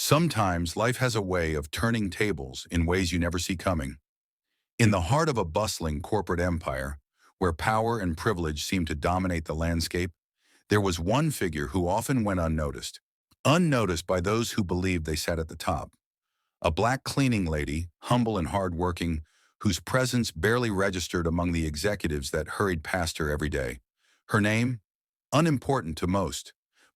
Sometimes life has a way of turning tables in ways you never see coming. In the heart of a bustling corporate empire, where power and privilege seem to dominate the landscape, there was one figure who often went unnoticed. Unnoticed by those who believed they sat at the top. A black cleaning lady, humble and hardworking, whose presence barely registered among the executives that hurried past her every day. Her name? Unimportant to most.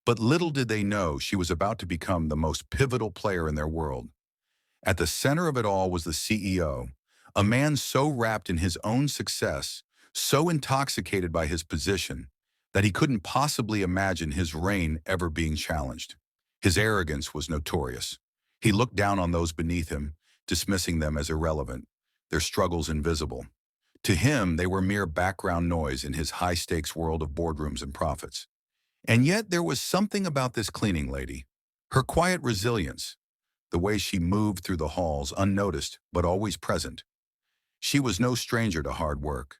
But little did they know she was about to become the most pivotal player in their world. At the center of it all was the CEO, a man so wrapped in his own success, so intoxicated by his position, that he couldn't possibly imagine his reign ever being challenged. His arrogance was notorious. He looked down on those beneath him, dismissing them as irrelevant, their struggles invisible. To him, they were mere background noise in his high-stakes world of boardrooms and profits. And yet there was something about this cleaning lady. Her quiet resilience, the way she moved through the halls unnoticed but always present. She was no stranger to hard work.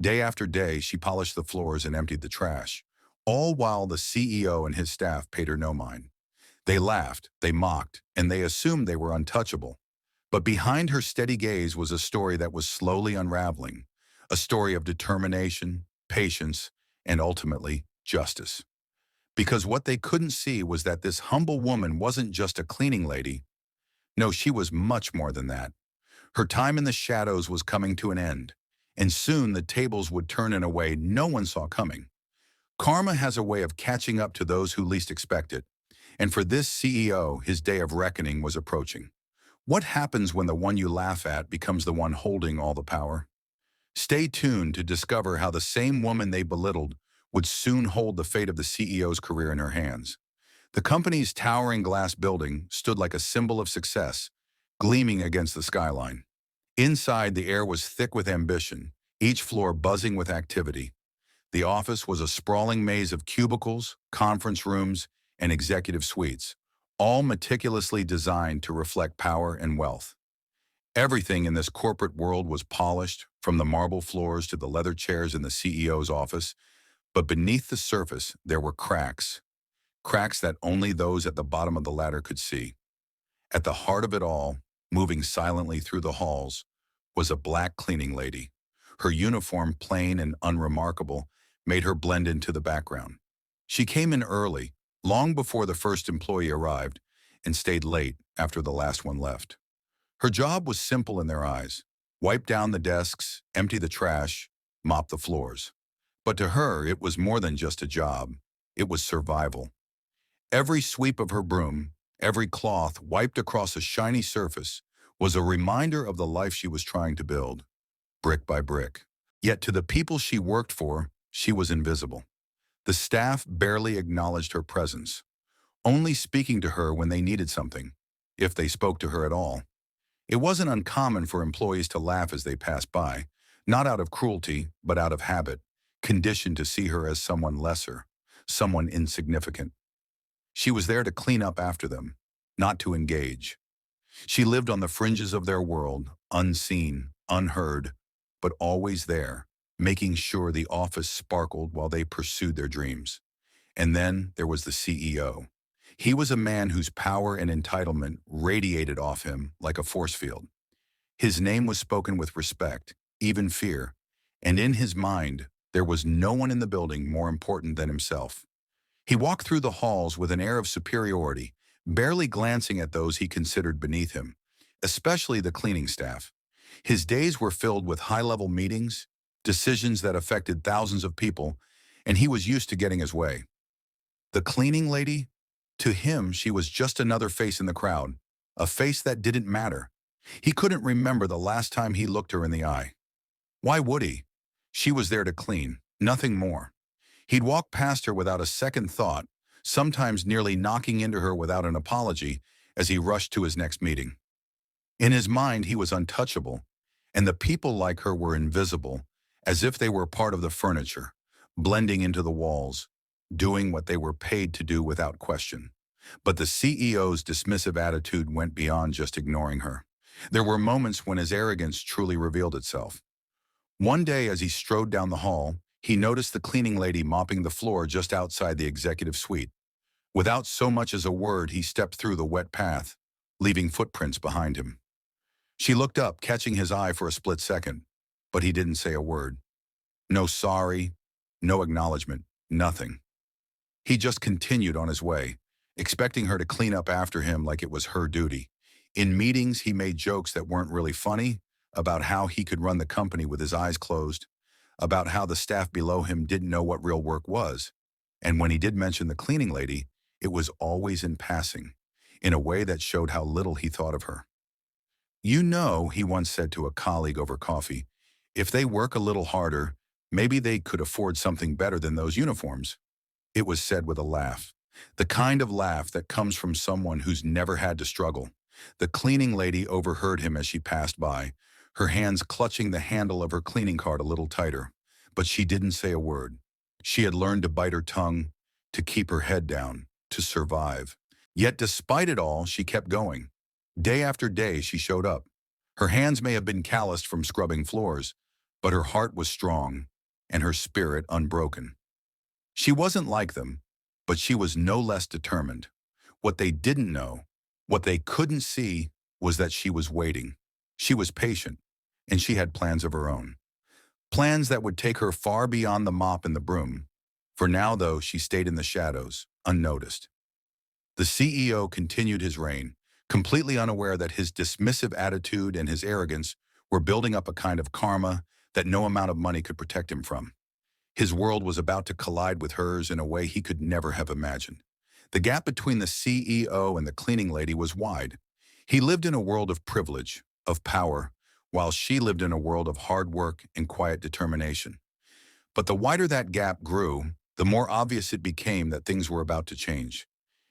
Day after day, she polished the floors and emptied the trash, all while the CEO and his staff paid her no mind. They laughed, they mocked, and they assumed they were untouchable. But behind her steady gaze was a story that was slowly unraveling, a story of determination, patience, and ultimately, justice. Because what they couldn't see was that this humble woman wasn't just a cleaning lady. No, she was much more than that. Her time in the shadows was coming to an end, and soon the tables would turn in a way no one saw coming. Karma has a way of catching up to those who least expect it, and for this CEO, his day of reckoning was approaching. What happens when the one you laugh at becomes the one holding all the power? Stay tuned to discover how the same woman they belittled would soon hold the fate of the CEO's career in her hands. The company's towering glass building stood like a symbol of success, gleaming against the skyline. Inside, the air was thick with ambition, each floor buzzing with activity. The office was a sprawling maze of cubicles, conference rooms, and executive suites, all meticulously designed to reflect power and wealth. Everything in this corporate world was polished, from the marble floors to the leather chairs in the CEO's office, but beneath the surface there were cracks, cracks that only those at the bottom of the ladder could see. At the heart of it all, moving silently through the halls, was a black cleaning lady. Her uniform, plain and unremarkable, made her blend into the background. She came in early, long before the first employee arrived, and stayed late after the last one left. Her job was simple in their eyes: wipe down the desks, empty the trash, mop the floors. But to her, it was more than just a job. It was survival. Every sweep of her broom, every cloth wiped across a shiny surface, was a reminder of the life she was trying to build, brick by brick. Yet to the people she worked for, she was invisible. The staff barely acknowledged her presence, only speaking to her when they needed something, if they spoke to her at all. It wasn't uncommon for employees to laugh as they passed by, not out of cruelty, but out of habit, conditioned to see her as someone lesser, someone insignificant. She was there to clean up after them, not to engage. She lived on the fringes of their world, unseen, unheard, but always there, making sure the office sparkled while they pursued their dreams. And then there was the CEO. He was a man whose power and entitlement radiated off him like a force field. His name was spoken with respect, even fear, and in his mind, there was no one in the building more important than himself. He walked through the halls with an air of superiority, barely glancing at those he considered beneath him, especially the cleaning staff. His days were filled with high-level meetings, decisions that affected thousands of people, and he was used to getting his way. The cleaning lady? To him, she was just another face in the crowd, a face that didn't matter. He couldn't remember the last time he looked her in the eye. Why would he? She was there to clean, nothing more. He'd walk past her without a second thought, sometimes nearly knocking into her without an apology as he rushed to his next meeting. In his mind, he was untouchable, and the people like her were invisible, as if they were part of the furniture, blending into the walls, doing what they were paid to do without question. But the CEO's dismissive attitude went beyond just ignoring her. There were moments when his arrogance truly revealed itself. One day, as he strode down the hall, he noticed the cleaning lady mopping the floor just outside the executive suite. Without so much as a word, he stepped through the wet path, leaving footprints behind him. She looked up, catching his eye for a split second, but he didn't say a word. No sorry, no acknowledgement, nothing. He just continued on his way, expecting her to clean up after him like it was her duty. In meetings, he made jokes that weren't really funny about how he could run the company with his eyes closed, about how the staff below him didn't know what real work was. And when he did mention the cleaning lady, it was always in passing, in a way that showed how little he thought of her. You know, he once said to a colleague over coffee, if they work a little harder, maybe they could afford something better than those uniforms. It was said with a laugh, the kind of laugh that comes from someone who's never had to struggle. The cleaning lady overheard him as she passed by, her hands clutching the handle of her cleaning cart a little tighter. But she didn't say a word. She had learned to bite her tongue, to keep her head down, to survive. Yet despite it all, she kept going. Day after day, she showed up. Her hands may have been calloused from scrubbing floors, but her heart was strong and her spirit unbroken. She wasn't like them, but she was no less determined. What they didn't know, what they couldn't see, was that she was waiting. She was patient, and she had plans of her own. Plans that would take her far beyond the mop and the broom. For now, though, she stayed in the shadows, unnoticed. The CEO continued his reign, completely unaware that his dismissive attitude and his arrogance were building up a kind of karma that no amount of money could protect him from. His world was about to collide with hers in a way he could never have imagined. The gap between the CEO and the cleaning lady was wide. He lived in a world of privilege, of power, while she lived in a world of hard work and quiet determination. But the wider that gap grew, the more obvious it became that things were about to change.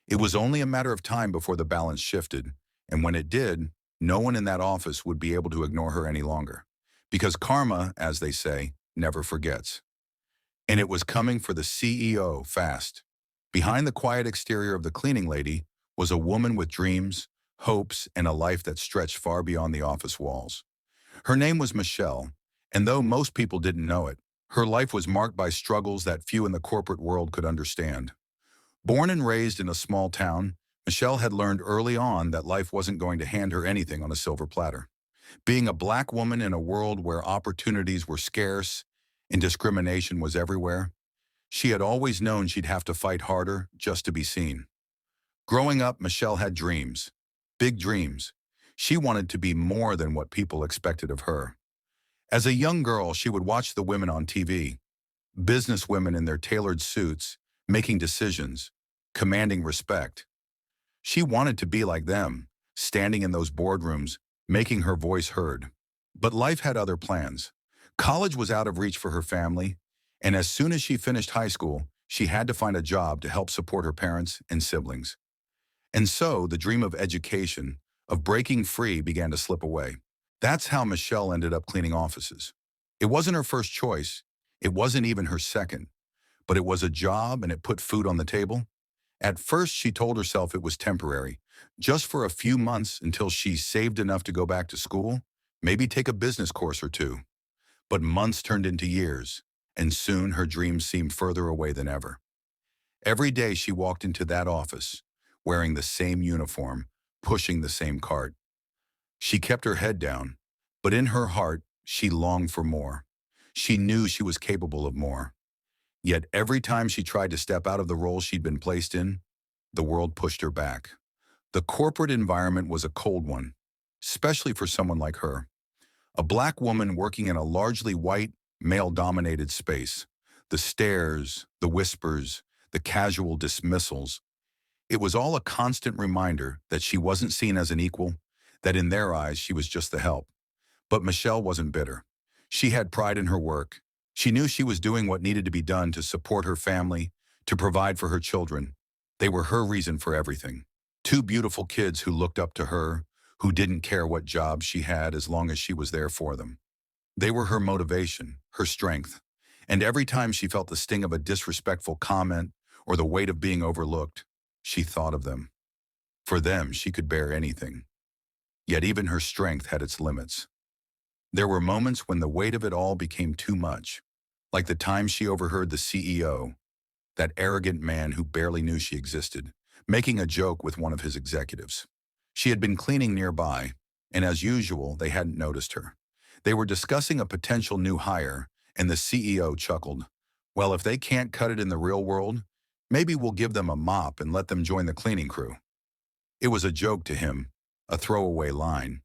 It was only a matter of time before the balance shifted, and when it did, no one in that office would be able to ignore her any longer. Because karma, as they say, never forgets. And it was coming for the CEO fast. Behind the quiet exterior of the cleaning lady was a woman with dreams, hopes, and a life that stretched far beyond the office walls. Her name was Michelle, and though most people didn't know it, her life was marked by struggles that few in the corporate world could understand. Born and raised in a small town, Michelle had learned early on that life wasn't going to hand her anything on a silver platter. Being a black woman in a world where opportunities were scarce and discrimination was everywhere, she had always known she'd have to fight harder just to be seen. Growing up, Michelle had dreams, big dreams. She wanted to be more than what people expected of her. As a young girl, she would watch the women on TV, business women in their tailored suits, making decisions, commanding respect. She wanted to be like them, standing in those boardrooms, making her voice heard. But life had other plans. College was out of reach for her family, and as soon as she finished high school, she had to find a job to help support her parents and siblings. And so the dream of education, of breaking free, began to slip away. That's how Michelle ended up cleaning offices. It wasn't her first choice. It wasn't even her second. But it was a job and it put food on the table. At first, she told herself it was temporary, just for a few months until she saved enough to go back to school, maybe take a business course or two. But months turned into years, and soon her dreams seemed further away than ever. Every day she walked into that office, wearing the same uniform, pushing the same cart. She kept her head down, but in her heart, she longed for more. She knew she was capable of more. Yet every time she tried to step out of the role she'd been placed in, the world pushed her back. The corporate environment was a cold one, especially for someone like her. A black woman working in a largely white, male-dominated space. The stares, the whispers, the casual dismissals. It was all a constant reminder that she wasn't seen as an equal, that in their eyes she was just the help. But Michelle wasn't bitter. She had pride in her work. She knew she was doing what needed to be done to support her family, to provide for her children. They were her reason for everything. Two beautiful kids who looked up to her, who didn't care what job she had as long as she was there for them. They were her motivation, her strength. And every time she felt the sting of a disrespectful comment or the weight of being overlooked, she thought of them. For them, she could bear anything. Yet even her strength had its limits. There were moments when the weight of it all became too much, like the time she overheard the CEO, that arrogant man who barely knew she existed, making a joke with one of his executives. She had been cleaning nearby, and as usual, they hadn't noticed her. They were discussing a potential new hire, and the CEO chuckled. Well, if they can't cut it in the real world, maybe we'll give them a mop and let them join the cleaning crew. It was a joke to him, a throwaway line,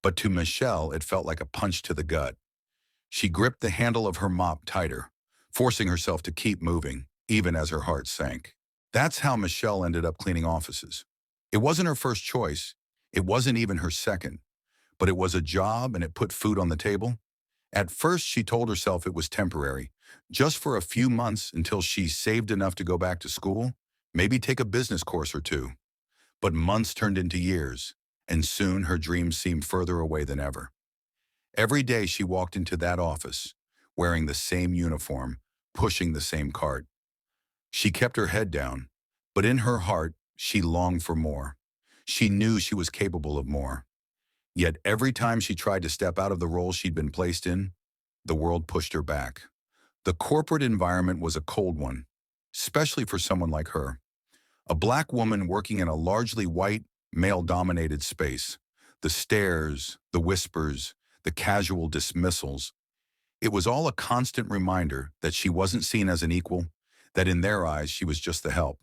but to Michelle it felt like a punch to the gut. She gripped the handle of her mop tighter, forcing herself to keep moving, even as her heart sank. That's how Michelle ended up cleaning offices. It wasn't her first choice, it wasn't even her second, but it was a job and it put food on the table. At first, she told herself it was temporary, just for a few months until she saved enough to go back to school, maybe take a business course or two. But months turned into years, and soon her dreams seemed further away than ever. Every day she walked into that office, wearing the same uniform, pushing the same cart. She kept her head down, but in her heart, she longed for more. She knew she was capable of more. Yet every time she tried to step out of the role she'd been placed in, the world pushed her back. The corporate environment was a cold one, especially for someone like her. A black woman working in a largely white, male-dominated space. The stares, the whispers, the casual dismissals. It was all a constant reminder that she wasn't seen as an equal, that in their eyes she was just the help.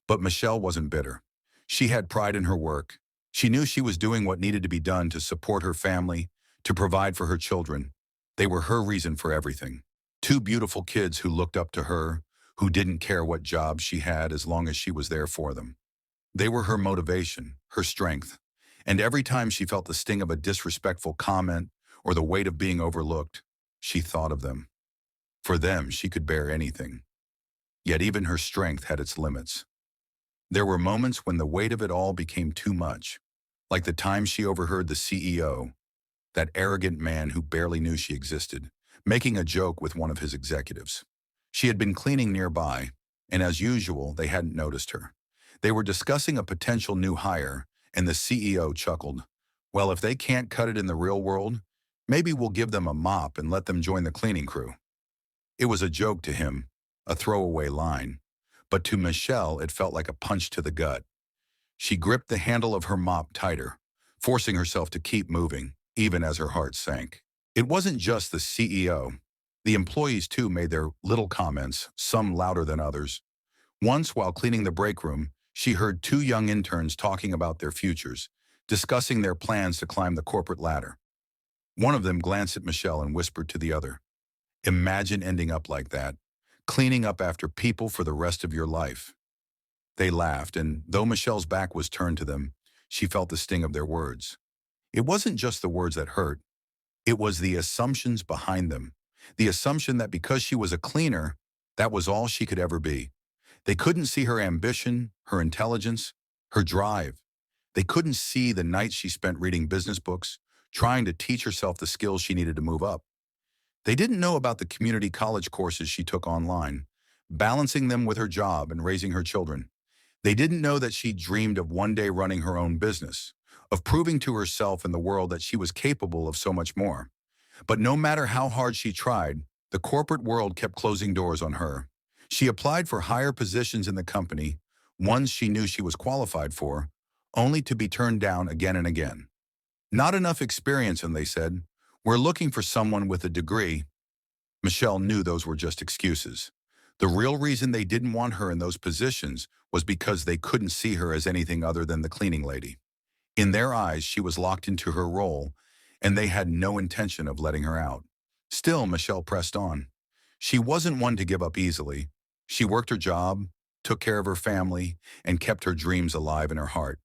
But Michelle wasn't bitter. She had pride in her work. She knew she was doing what needed to be done to support her family, to provide for her children. They were her reason for everything. Two beautiful kids who looked up to her, who didn't care what job she had as long as she was there for them. They were her motivation, her strength. And every time she felt the sting of a disrespectful comment or the weight of being overlooked, she thought of them. For them, she could bear anything. Yet even her strength had its limits. There were moments when the weight of it all became too much, like the time she overheard the CEO, that arrogant man who barely knew she existed, making a joke with one of his executives. She had been cleaning nearby, and as usual, they hadn't noticed her. They were discussing a potential new hire, and the CEO chuckled. Well, if they can't cut it in the real world, maybe we'll give them a mop and let them join the cleaning crew. It was a joke to him, a throwaway line, but to Michelle it felt like a punch to the gut. She gripped the handle of her mop tighter, forcing herself to keep moving, even as her heart sank. It wasn't just the CEO. The employees too made their little comments, some louder than others. Once, while cleaning the break room, she heard two young interns talking about their futures, discussing their plans to climb the corporate ladder. One of them glanced at Michelle and whispered to the other, "Imagine ending up like that, cleaning up after people for the rest of your life." They laughed, and though Michelle's back was turned to them, she felt the sting of their words. It wasn't just the words that hurt. It was the assumptions behind them. The assumption that because she was a cleaner, that was all she could ever be. They couldn't see her ambition, her intelligence, her drive. They couldn't see the nights she spent reading business books, trying to teach herself the skills she needed to move up. They didn't know about the community college courses she took online, balancing them with her job and raising her children. They didn't know that she dreamed of one day running her own business, of proving to herself and the world that she was capable of so much more. But no matter how hard she tried, the corporate world kept closing doors on her. She applied for higher positions in the company, ones she knew she was qualified for, only to be turned down again and again. Not enough experience, and they said, "We're looking for someone with a degree." Michelle knew those were just excuses. The real reason they didn't want her in those positions was because they couldn't see her as anything other than the cleaning lady. In their eyes, she was locked into her role, and they had no intention of letting her out. Still, Michelle pressed on. She wasn't one to give up easily. She worked her job, took care of her family, and kept her dreams alive in her heart.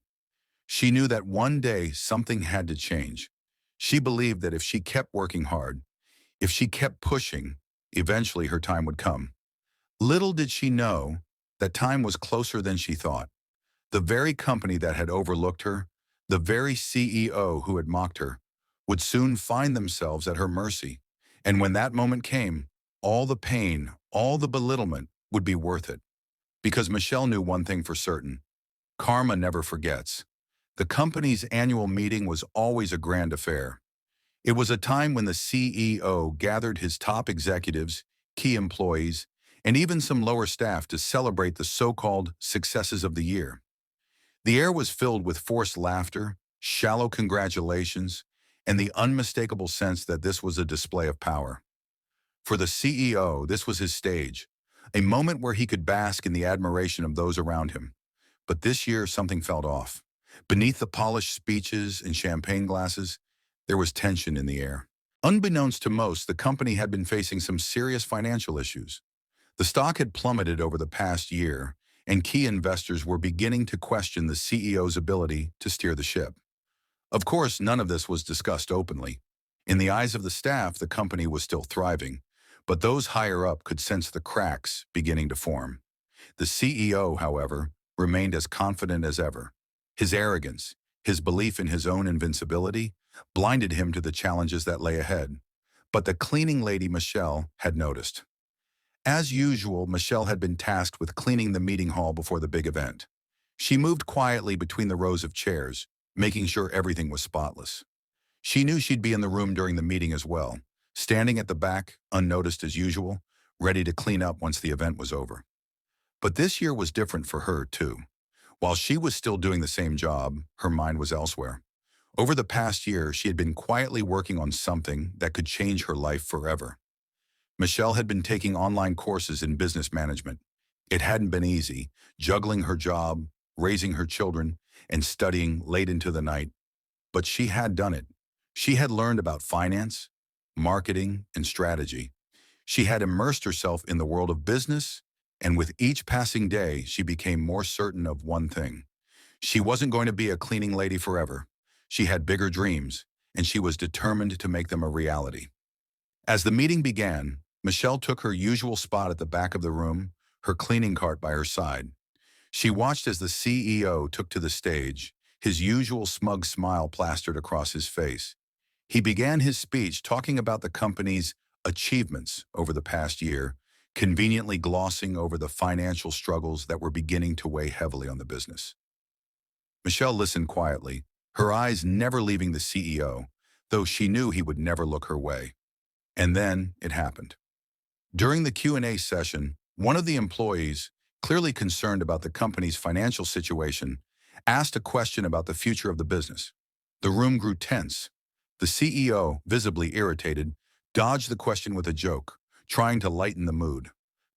She knew that one day something had to change. She believed that if she kept working hard, if she kept pushing, eventually her time would come. Little did she know that time was closer than she thought. The very company that had overlooked her, the very CEO who had mocked her, would soon find themselves at her mercy. And when that moment came, all the pain, all the belittlement would be worth it. Because Michelle knew one thing for certain: karma never forgets. The company's annual meeting was always a grand affair. It was a time when the CEO gathered his top executives, key employees, and even some lower staff to celebrate the so-called successes of the year. The air was filled with forced laughter, shallow congratulations, and the unmistakable sense that this was a display of power. For the CEO, this was his stage, a moment where he could bask in the admiration of those around him. But this year, something felt off. Beneath the polished speeches and champagne glasses, there was tension in the air. Unbeknownst to most, the company had been facing some serious financial issues. The stock had plummeted over the past year, and key investors were beginning to question the CEO's ability to steer the ship. Of course, none of this was discussed openly. In the eyes of the staff, the company was still thriving, but those higher up could sense the cracks beginning to form. The CEO, however, remained as confident as ever. His arrogance, his belief in his own invincibility, blinded him to the challenges that lay ahead. But the cleaning lady, Michelle, had noticed. As usual, Michelle had been tasked with cleaning the meeting hall before the big event. She moved quietly between the rows of chairs, making sure everything was spotless. She knew she'd be in the room during the meeting as well, standing at the back, unnoticed as usual, ready to clean up once the event was over. But this year was different for her, too. While she was still doing the same job, her mind was elsewhere. Over the past year, she had been quietly working on something that could change her life forever. Michelle had been taking online courses in business management. It hadn't been easy, juggling her job, raising her children, and studying late into the night. But she had done it. She had learned about finance, marketing, and strategy. She had immersed herself in the world of business, and with each passing day, she became more certain of one thing. She wasn't going to be a cleaning lady forever. She had bigger dreams, and she was determined to make them a reality. As the meeting began, Michelle took her usual spot at the back of the room, her cleaning cart by her side. She watched as the CEO took to the stage, his usual smug smile plastered across his face. He began his speech talking about the company's achievements over the past year, conveniently glossing over the financial struggles that were beginning to weigh heavily on the business. Michelle listened quietly, her eyes never leaving the CEO, though she knew he would never look her way. And then it happened. During the Q&A session, one of the employees, clearly concerned about the company's financial situation, asked a question about the future of the business. The room grew tense. The CEO, visibly irritated, dodged the question with a joke, trying to lighten the mood.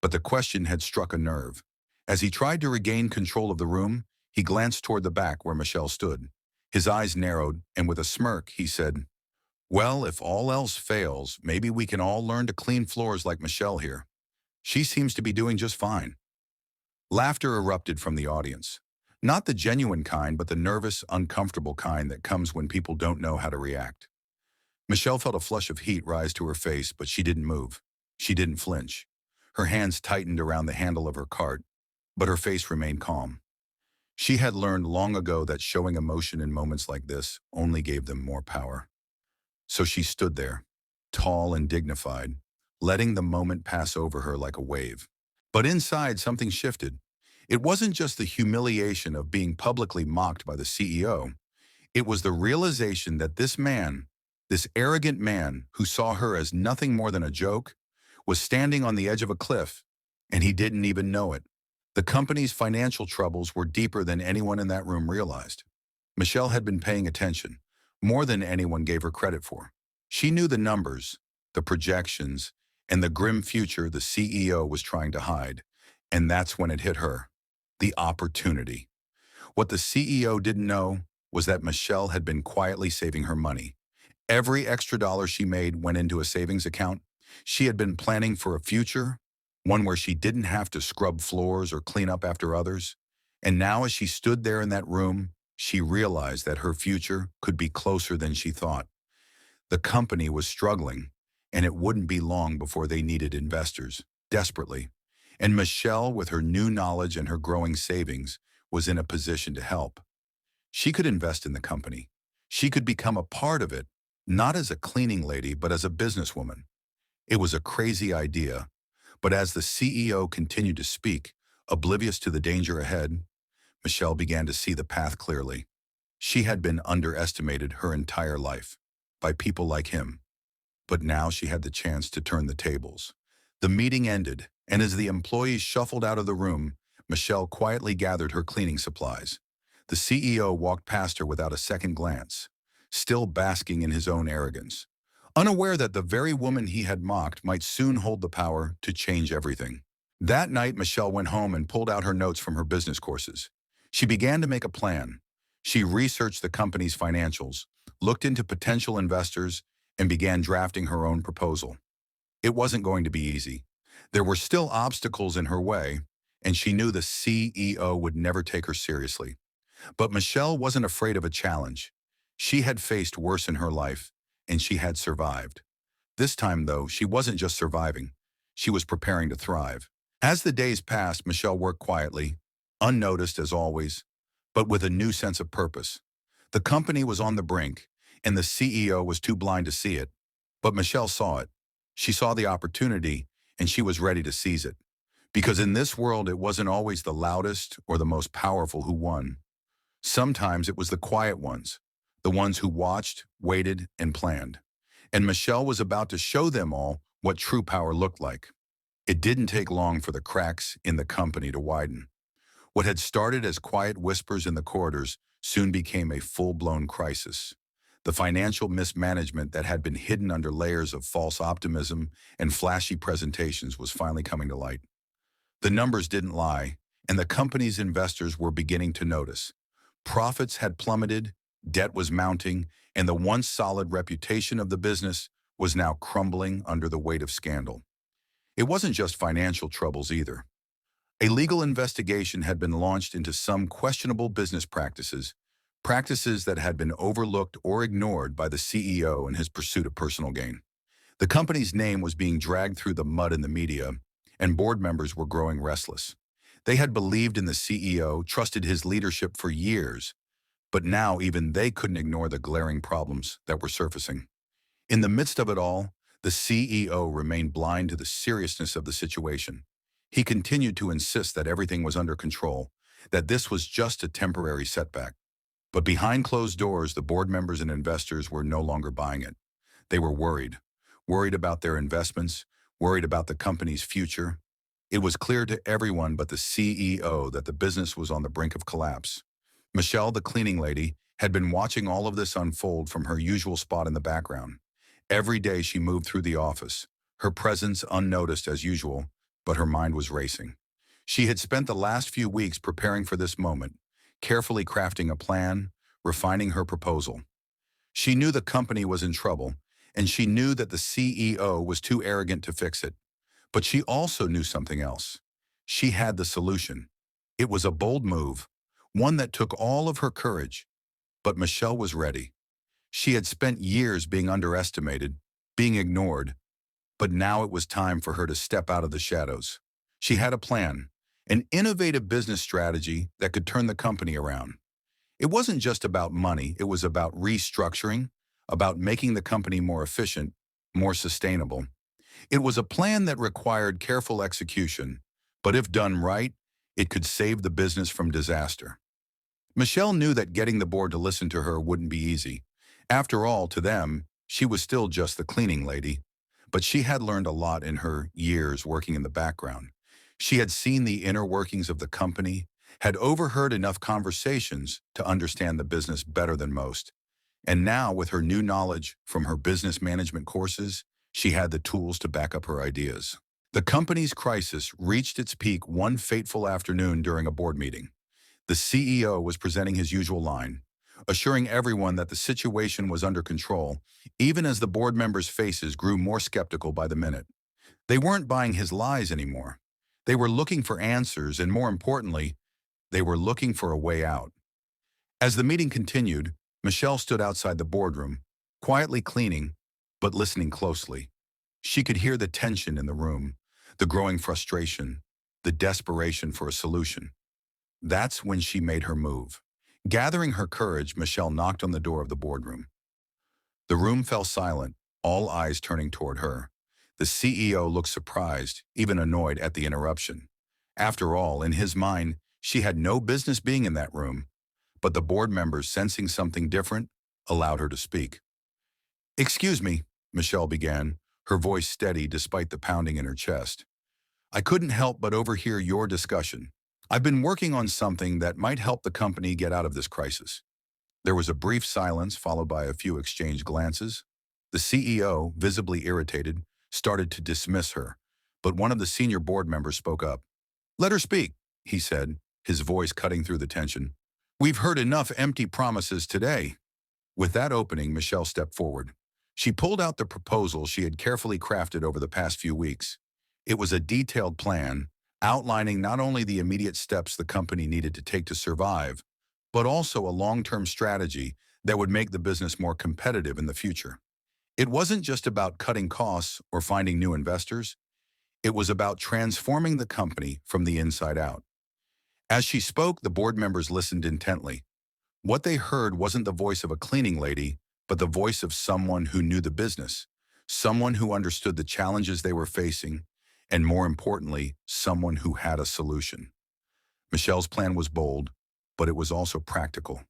But the question had struck a nerve. As he tried to regain control of the room, he glanced toward the back where Michelle stood. His eyes narrowed, and with a smirk, he said, "Well, if all else fails, maybe we can all learn to clean floors like Michelle here. She seems to be doing just fine." Laughter erupted from the audience. Not the genuine kind, but the nervous, uncomfortable kind that comes when people don't know how to react. Michelle felt a flush of heat rise to her face, but she didn't move. She didn't flinch. Her hands tightened around the handle of her cart, but her face remained calm. She had learned long ago that showing emotion in moments like this only gave them more power. So she stood there, tall and dignified, letting the moment pass over her like a wave. But inside, something shifted. It wasn't just the humiliation of being publicly mocked by the CEO. It was the realization that this man, this arrogant man who saw her as nothing more than a joke, was standing on the edge of a cliff, and he didn't even know it. The company's financial troubles were deeper than anyone in that room realized. Michelle had been paying attention, more than anyone gave her credit for. She knew the numbers, the projections, and the grim future the CEO was trying to hide. And that's when it hit her. The opportunity. What the CEO didn't know was that Michelle had been quietly saving her money. Every extra dollar she made went into a savings account. She had been planning for a future, one where she didn't have to scrub floors or clean up after others. And now as she stood there in that room, she realized that her future could be closer than she thought. The company was struggling, and it wouldn't be long before they needed investors, desperately. And Michelle, with her new knowledge and her growing savings, was in a position to help. She could invest in the company. She could become a part of it, not as a cleaning lady, but as a businesswoman. It was a crazy idea, but as the CEO continued to speak, oblivious to the danger ahead, Michelle began to see the path clearly. She had been underestimated her entire life by people like him, but now she had the chance to turn the tables. The meeting ended, And as the employees shuffled out of the room, Michelle quietly gathered her cleaning supplies. The CEO walked past her without a second glance, still basking in his own arrogance, unaware that the very woman he had mocked might soon hold the power to change everything. That night, Michelle went home and pulled out her notes from her business courses. She began to make a plan. She researched the company's financials, looked into potential investors, and began drafting her own proposal. It wasn't going to be easy. There were still obstacles in her way, and she knew the CEO would never take her seriously. But Michelle wasn't afraid of a challenge. She had faced worse in her life, and she had survived. This time, though, she wasn't just surviving. She was preparing to thrive. As the days passed, Michelle worked quietly, unnoticed as always, but with a new sense of purpose. The company was on the brink, and the CEO was too blind to see it. But Michelle saw it. She saw the opportunity, and she was ready to seize it. Because in this world, it wasn't always the loudest or the most powerful who won. Sometimes it was the quiet ones, the ones who watched, waited, and planned. And Michelle was about to show them all what true power looked like. It didn't take long for the cracks in the company to widen. What had started as quiet whispers in the corridors soon became a full-blown crisis. The financial mismanagement that had been hidden under layers of false optimism and flashy presentations was finally coming to light. The numbers didn't lie, and the company's investors were beginning to notice. Profits had plummeted, debt was mounting, and the once solid reputation of the business was now crumbling under the weight of scandal. It wasn't just financial troubles either. A legal investigation had been launched into some questionable business practices, practices that had been overlooked or ignored by the CEO in his pursuit of personal gain. The company's name was being dragged through the mud in the media, and board members were growing restless. They had believed in the CEO, trusted his leadership for years, but now even they couldn't ignore the glaring problems that were surfacing. In the midst of it all, the CEO remained blind to the seriousness of the situation. He continued to insist that everything was under control, that this was just a temporary setback. But behind closed doors, the board members and investors were no longer buying it. They were worried about their investments, worried about the company's future. It was clear to everyone but the CEO that the business was on the brink of collapse. Michelle, the cleaning lady, had been watching all of this unfold from her usual spot in the background. Every day she moved through the office, her presence unnoticed as usual, but her mind was racing. She had spent the last few weeks preparing for this moment, carefully crafting a plan, refining her proposal. She knew the company was in trouble, and she knew that the CEO was too arrogant to fix it. But she also knew something else. She had the solution. It was a bold move, one that took all of her courage. But Michelle was ready. She had spent years being underestimated, being ignored, but now it was time for her to step out of the shadows. She had a plan, an innovative business strategy that could turn the company around. It wasn't just about money, it was about restructuring, about making the company more efficient, more sustainable. It was a plan that required careful execution, but if done right, it could save the business from disaster. Michelle knew that getting the board to listen to her wouldn't be easy. After all, to them, she was still just the cleaning lady. But she had learned a lot in her years working in the background. She had seen the inner workings of the company, had overheard enough conversations to understand the business better than most. And now, with her new knowledge from her business management courses, she had the tools to back up her ideas. The company's crisis reached its peak one fateful afternoon during a board meeting. The CEO was presenting his usual line, assuring everyone that the situation was under control, even as the board members' faces grew more skeptical by the minute. They weren't buying his lies anymore. They were looking for answers, and more importantly, they were looking for a way out. As the meeting continued, Michelle stood outside the boardroom, quietly cleaning, but listening closely. She could hear the tension in the room, the growing frustration, the desperation for a solution. That's when she made her move. Gathering her courage, Michelle knocked on the door of the boardroom. The room fell silent, all eyes turning toward her. The CEO looked surprised, even annoyed at the interruption. After all, in his mind, she had no business being in that room. But the board members, sensing something different, allowed her to speak. "Excuse me," Michelle began, her voice steady despite the pounding in her chest. I couldn't help but overhear your discussion. I've been working on something that might help the company get out of this crisis. There was a brief silence followed by a few exchanged glances. The CEO, visibly irritated, started to dismiss her, but one of the senior board members spoke up. "Let her speak," he said, his voice cutting through the tension. "We've heard enough empty promises today." With that opening, Michelle stepped forward. She pulled out the proposal she had carefully crafted over the past few weeks. It was a detailed plan, outlining not only the immediate steps the company needed to take to survive, but also a long-term strategy that would make the business more competitive in the future. It wasn't just about cutting costs or finding new investors. It was about transforming the company from the inside out. As she spoke, the board members listened intently. What they heard wasn't the voice of a cleaning lady, but the voice of someone who knew the business, someone who understood the challenges they were facing, and more importantly, someone who had a solution. Michelle's plan was bold, but it was also practical.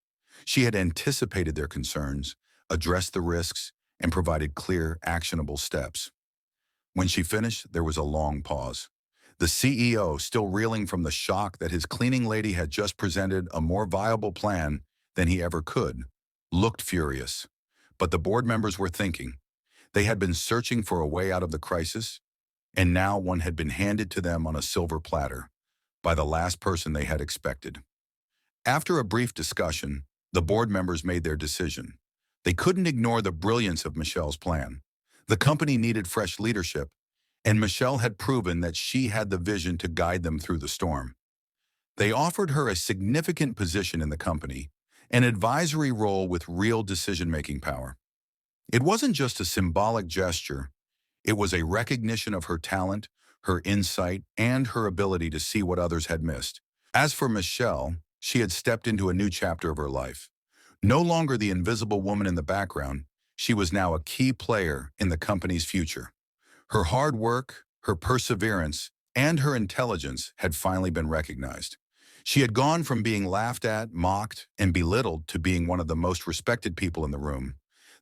She had anticipated their concerns, addressed the risks, and provided clear, actionable steps. When she finished, there was a long pause. The CEO, still reeling from the shock that his cleaning lady had just presented a more viable plan than he ever could, looked furious. But the board members were thinking. They had been searching for a way out of the crisis, and now one had been handed to them on a silver platter by the last person they had expected. After a brief discussion, the board members made their decision. They couldn't ignore the brilliance of Michelle's plan. The company needed fresh leadership, and Michelle had proven that she had the vision to guide them through the storm. They offered her a significant position in the company, an advisory role with real decision-making power. It wasn't just a symbolic gesture, it was a recognition of her talent, her insight, and her ability to see what others had missed. As for Michelle, she had stepped into a new chapter of her life. No longer the invisible woman in the background, she was now a key player in the company's future. Her hard work, her perseverance, and her intelligence had finally been recognized. She had gone from being laughed at, mocked, and belittled to being one of the most respected people in the room.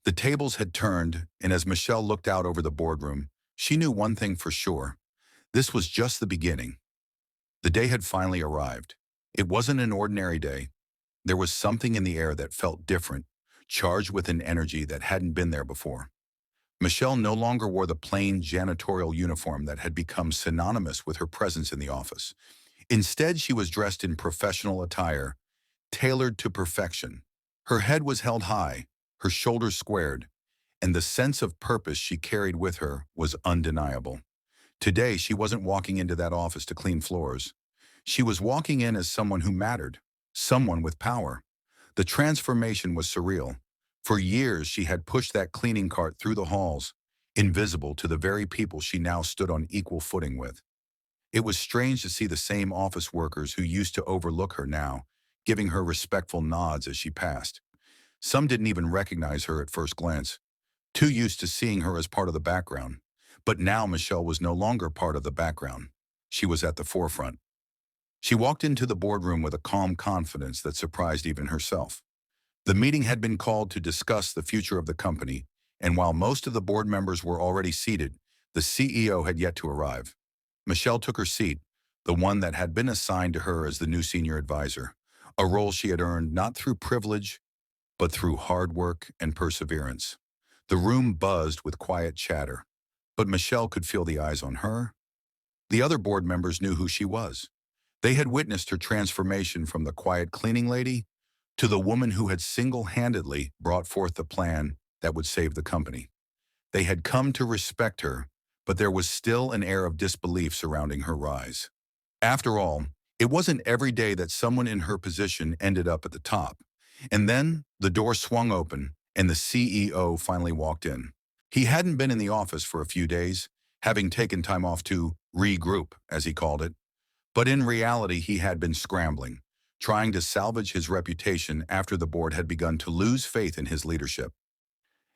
The tables had turned, and as Michelle looked out over the boardroom, she knew one thing for sure. This was just the beginning. The day had finally arrived. It wasn't an ordinary day. There was something in the air that felt different, charged with an energy that hadn't been there before. Michelle no longer wore the plain janitorial uniform that had become synonymous with her presence in the office. Instead, she was dressed in professional attire, tailored to perfection. Her head was held high, her shoulders squared, and the sense of purpose she carried with her was undeniable. Today, she wasn't walking into that office to clean floors. She was walking in as someone who mattered, someone with power. The transformation was surreal. For years, she had pushed that cleaning cart through the halls, invisible to the very people she now stood on equal footing with. It was strange to see the same office workers who used to overlook her now, giving her respectful nods as she passed. Some didn't even recognize her at first glance, too used to seeing her as part of the background. But now Michelle was no longer part of the background. She was at the forefront. She walked into the boardroom with a calm confidence that surprised even herself. The meeting had been called to discuss the future of the company, and while most of the board members were already seated, the CEO had yet to arrive. Michelle took her seat, the one that had been assigned to her as the new senior advisor, a role she had earned not through privilege, but through hard work and perseverance. The room buzzed with quiet chatter, but Michelle could feel the eyes on her. The other board members knew who she was. They had witnessed her transformation from the quiet cleaning lady to the woman who had single-handedly brought forth the plan that would save the company. They had come to respect her, but there was still an air of disbelief surrounding her rise. After all, it wasn't every day that someone in her position ended up at the top. And then the door swung open, and the CEO finally walked in. He hadn't been in the office for a few days, having taken time off to regroup, as he called it. But in reality, he had been scrambling, trying to salvage his reputation after the board had begun to lose faith in his leadership.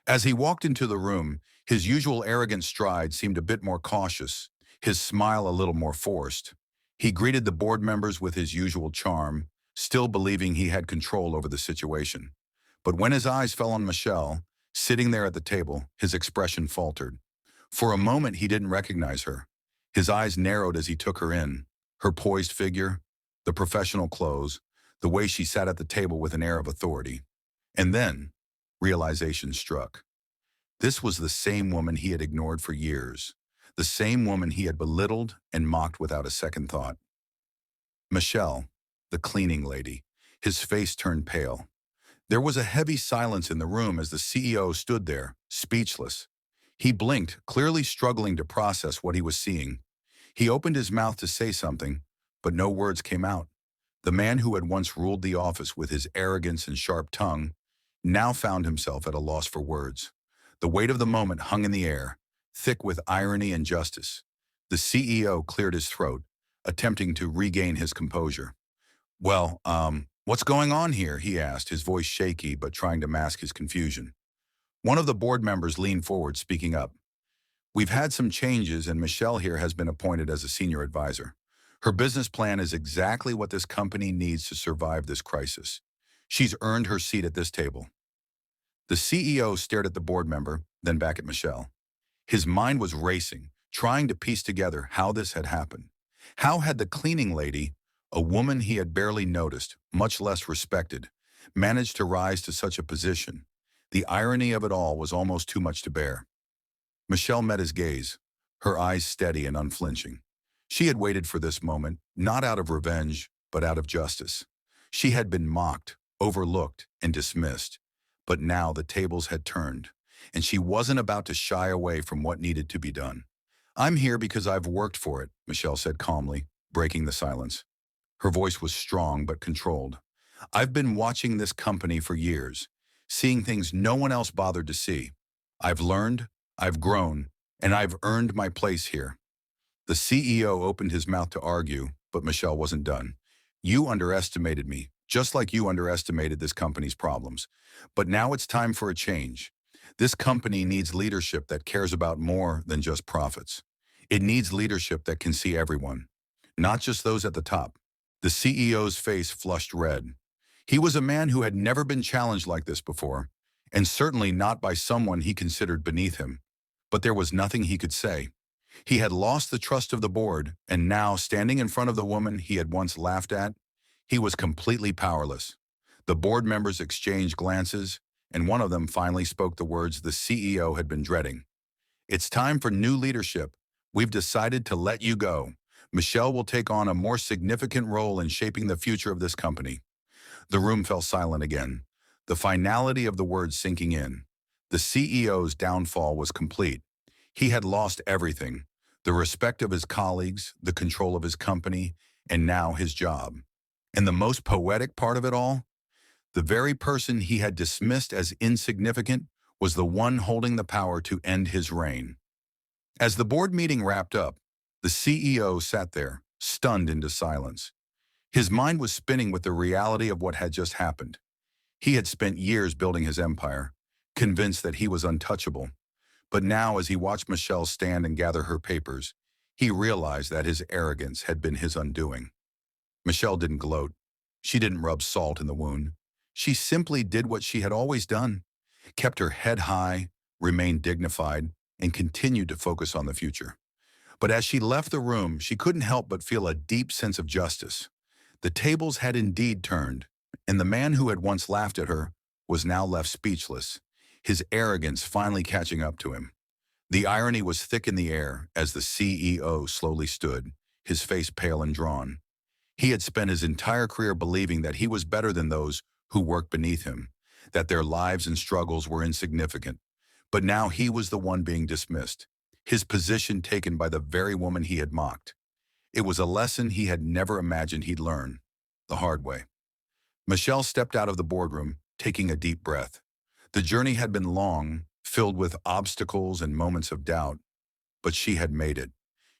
As he walked into the room, his usual arrogant stride seemed a bit more cautious, his smile a little more forced. He greeted the board members with his usual charm, still believing he had control over the situation. But when his eyes fell on Michelle, sitting there at the table, his expression faltered. For a moment, he didn't recognize her. His eyes narrowed as he took her in. Her poised figure, the professional clothes, the way she sat at the table with an air of authority. And then, realization struck. This was the same woman he had ignored for years, the same woman he had belittled and mocked without a second thought. Michelle, the cleaning lady. His face turned pale. There was a heavy silence in the room as the CEO stood there, speechless. He blinked, clearly struggling to process what he was seeing. He opened his mouth to say something, but no words came out. The man who had once ruled the office with his arrogance and sharp tongue now found himself at a loss for words. The weight of the moment hung in the air, thick with irony and justice. The CEO cleared his throat, attempting to regain his composure. "Well, what's going on here?" he asked, his voice shaky but trying to mask his confusion. One of the board members leaned forward, speaking up. "We've had some changes and Michelle here has been appointed as a senior advisor. Her business plan is exactly what this company needs to survive this crisis. She's earned her seat at this table." The CEO stared at the board member, then back at Michelle. His mind was racing, trying to piece together how this had happened. How had the cleaning lady, a woman he had barely noticed, much less respected, managed to rise to such a position? The irony of it all was almost too much to bear. Michelle met his gaze, her eyes steady and unflinching. She had waited for this moment, not out of revenge, but out of justice. She had been mocked, overlooked, and dismissed. But now the tables had turned, and she wasn't about to shy away from what needed to be done. "I'm here because I've worked for it," Michelle said calmly, breaking the silence. Her voice was strong but controlled. "I've been watching this company for years, seeing things no one else bothered to see. I've learned, I've grown, and I've earned my place here." The CEO opened his mouth to argue, but Michelle wasn't done. "You underestimated me, just like you underestimated this company's problems. But now it's time for a change. This company needs leadership that cares about more than just profits. It needs leadership that can see everyone, not just those at the top." The CEO's face flushed red. He was a man who had never been challenged like this before, and certainly not by someone he considered beneath him. But there was nothing he could say. He had lost the trust of the board, and now, standing in front of the woman he had once laughed at, he was completely powerless. The board members exchanged glances, and one of them finally spoke the words the CEO had been dreading. "It's time for new leadership. We've decided to let you go. Michelle will take on a more significant role in shaping the future of this company." The room fell silent again, the finality of the words sinking in. The CEO's downfall was complete. He had lost everything: the respect of his colleagues, the control of his company, and now his job. And the most poetic part of it all? The very person he had dismissed as insignificant was the one holding the power to end his reign. As the board meeting wrapped up, the CEO sat there, stunned into silence. His mind was spinning with the reality of what had just happened. He had spent years building his empire, convinced that he was untouchable. But now, as he watched Michelle stand and gather her papers, he realized that his arrogance had been his undoing. Michelle didn't gloat. She didn't rub salt in the wound. She simply did what she had always done, kept her head high, remained dignified, and continued to focus on the future. But as she left the room, she couldn't help but feel a deep sense of justice. The tables had indeed turned, and the man who had once laughed at her was now left speechless, his arrogance finally catching up to him. The irony was thick in the air as the CEO slowly stood, his face pale and drawn. He had spent his entire career believing that he was better than those who worked beneath him, that their lives and struggles were insignificant. But now he was the one being dismissed, his position taken by the very woman he had mocked. It was a lesson he had never imagined he'd learn, the hard way. Michelle stepped out of the boardroom, taking a deep breath. The journey had been long, filled with obstacles and moments of doubt, but she had made it.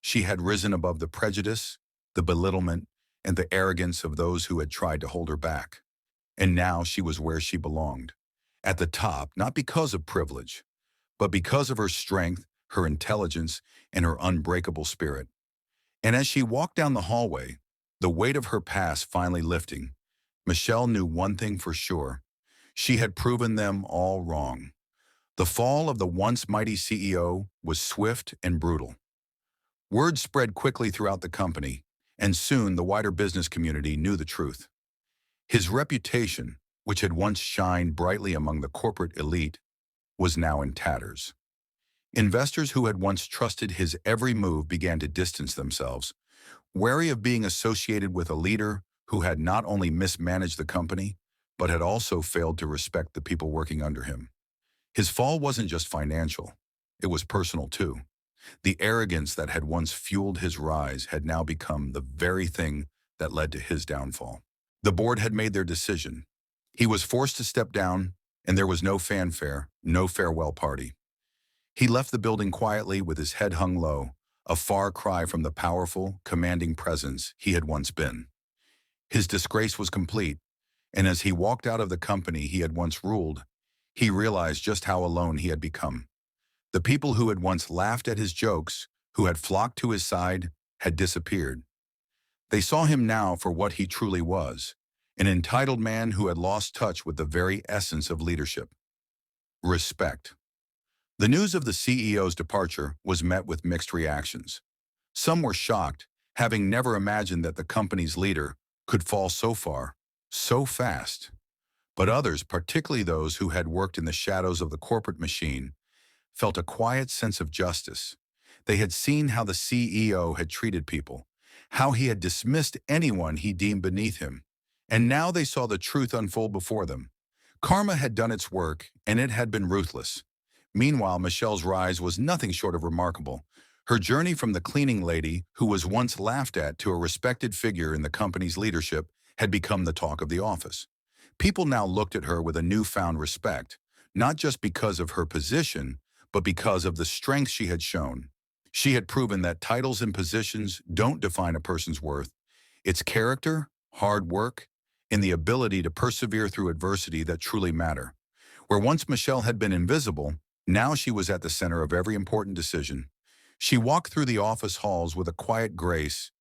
She had risen above the prejudice, the belittlement, and the arrogance of those who had tried to hold her back. And now she was where she belonged, at the top, not because of privilege, but because of her strength, her intelligence, and her unbreakable spirit. And as she walked down the hallway, the weight of her past finally lifting, Michelle knew one thing for sure. She had proven them all wrong. The fall of the once mighty CEO was swift and brutal. Word spread quickly throughout the company, and soon the wider business community knew the truth. His reputation, which had once shined brightly among the corporate elite, was now in tatters. Investors who had once trusted his every move began to distance themselves, wary of being associated with a leader who had not only mismanaged the company, but had also failed to respect the people working under him. His fall wasn't just financial, it was personal too. The arrogance that had once fueled his rise had now become the very thing that led to his downfall. The board had made their decision. He was forced to step down, and there was no fanfare, no farewell party. He left the building quietly with his head hung low, a far cry from the powerful, commanding presence he had once been. His disgrace was complete, and as he walked out of the company he had once ruled, he realized just how alone he had become. The people who had once laughed at his jokes, who had flocked to his side, had disappeared. They saw him now for what he truly was, an entitled man who had lost touch with the very essence of leadership. Respect. The news of the CEO's departure was met with mixed reactions. Some were shocked, having never imagined that the company's leader could fall so far, so fast. But others, particularly those who had worked in the shadows of the corporate machine, felt a quiet sense of justice. They had seen how the CEO had treated people, how he had dismissed anyone he deemed beneath him, and now they saw the truth unfold before them. Karma had done its work, and it had been ruthless. Meanwhile, Michelle's rise was nothing short of remarkable. Her journey from the cleaning lady, who was once laughed at, to a respected figure in the company's leadership had become the talk of the office. People now looked at her with a newfound respect, not just because of her position, but because of the strength she had shown. She had proven that titles and positions don't define a person's worth. It's character, hard work, and the ability to persevere through adversity that truly matter. Where once Michelle had been invisible, now she was at the center of every important decision. She walked through the office halls with a quiet grace,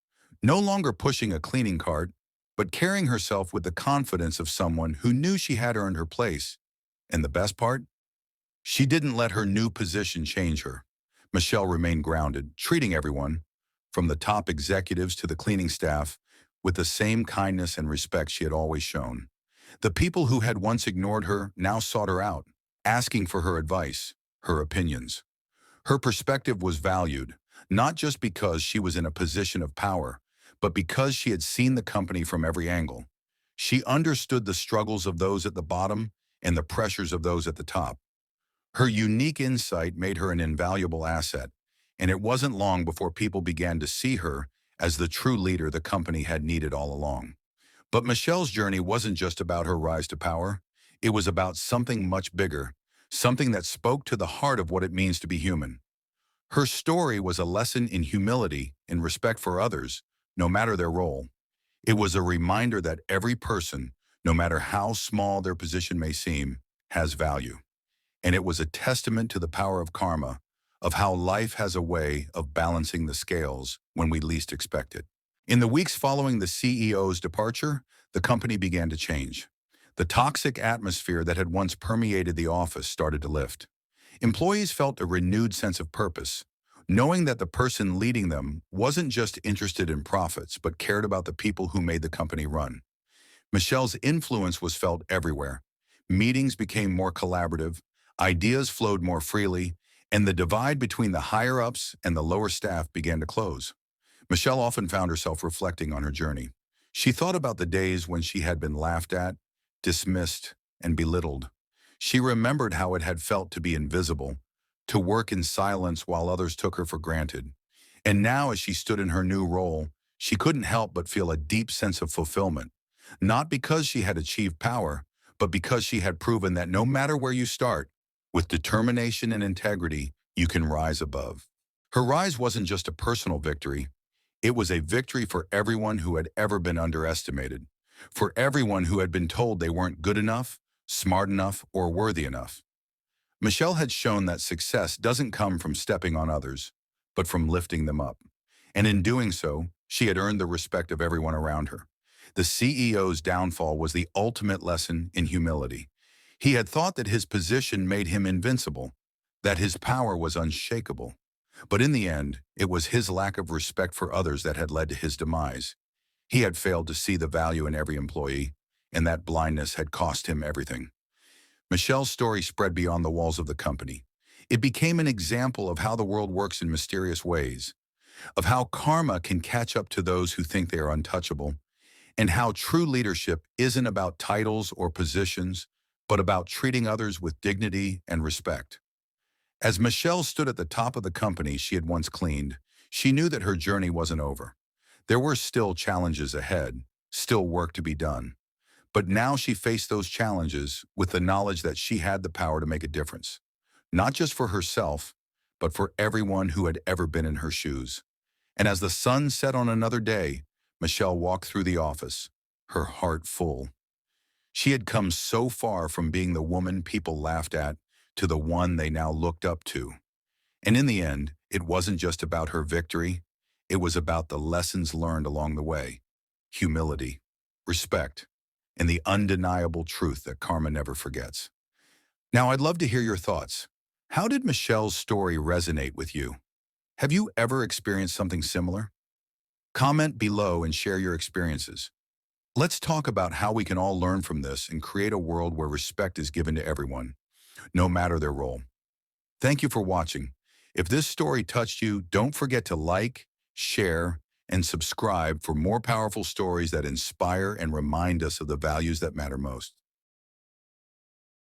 no longer pushing a cleaning cart, but carrying herself with the confidence of someone who knew she had earned her place. And the best part? She didn't let her new position change her. Michelle remained grounded, treating everyone, from the top executives to the cleaning staff, with the same kindness and respect she had always shown. The people who had once ignored her now sought her out, asking for her advice, her opinions. Her perspective was valued, not just because she was in a position of power, but because she had seen the company from every angle. She understood the struggles of those at the bottom and the pressures of those at the top. Her unique insight made her an invaluable asset, and it wasn't long before people began to see her as the true leader the company had needed all along. But Michelle's journey wasn't just about her rise to power. It was about something much bigger, something that spoke to the heart of what it means to be human. Her story was a lesson in humility and respect for others, no matter their role. It was a reminder that every person, no matter how small their position may seem, has value. And it was a testament to the power of karma, of how life has a way of balancing the scales when we least expect it. In the weeks following the CEO's departure, the company began to change. The toxic atmosphere that had once permeated the office started to lift. Employees felt a renewed sense of purpose, knowing that the person leading them wasn't just interested in profits, but cared about the people who made the company run. Michelle's influence was felt everywhere. Meetings became more collaborative, ideas flowed more freely, and the divide between the higher-ups and the lower staff began to close. Michelle often found herself reflecting on her journey. She thought about the days when she had been laughed at, dismissed, and belittled. She remembered how it had felt to be invisible, to work in silence while others took her for granted. And now, as she stood in her new role, she couldn't help but feel a deep sense of fulfillment, not because she had achieved power, but because she had proven that no matter where you start, with determination and integrity, you can rise above. Her rise wasn't just a personal victory. It was a victory for everyone who had ever been underestimated, for everyone who had been told they weren't good enough, smart enough, or worthy enough. Michelle had shown that success doesn't come from stepping on others, but from lifting them up. And in doing so, she had earned the respect of everyone around her. The CEO's downfall was the ultimate lesson in humility. He had thought that his position made him invincible, that his power was unshakable. But in the end, it was his lack of respect for others that had led to his demise. He had failed to see the value in every employee, and that blindness had cost him everything. Michelle's story spread beyond the walls of the company. It became an example of how the world works in mysterious ways, of how karma can catch up to those who think they are untouchable, and how true leadership isn't about titles or positions, but about treating others with dignity and respect. As Michelle stood at the top of the company she had once cleaned, she knew that her journey wasn't over. There were still challenges ahead, still work to be done. But now she faced those challenges with the knowledge that she had the power to make a difference, not just for herself, but for everyone who had ever been in her shoes. And as the sun set on another day, Michelle walked through the office, her heart full. She had come so far from being the woman people laughed at to the one they now looked up to. And in the end, it wasn't just about her victory, it was about the lessons learned along the way: humility, respect, and the undeniable truth that karma never forgets. Now, I'd love to hear your thoughts. How did Michelle's story resonate with you? Have you ever experienced something similar? Comment below and share your experiences. Let's talk about how we can all learn from this and create a world where respect is given to everyone, no matter their role. Thank you for watching. If this story touched you, don't forget to like, share, and subscribe for more powerful stories that inspire and remind us of the values that matter most.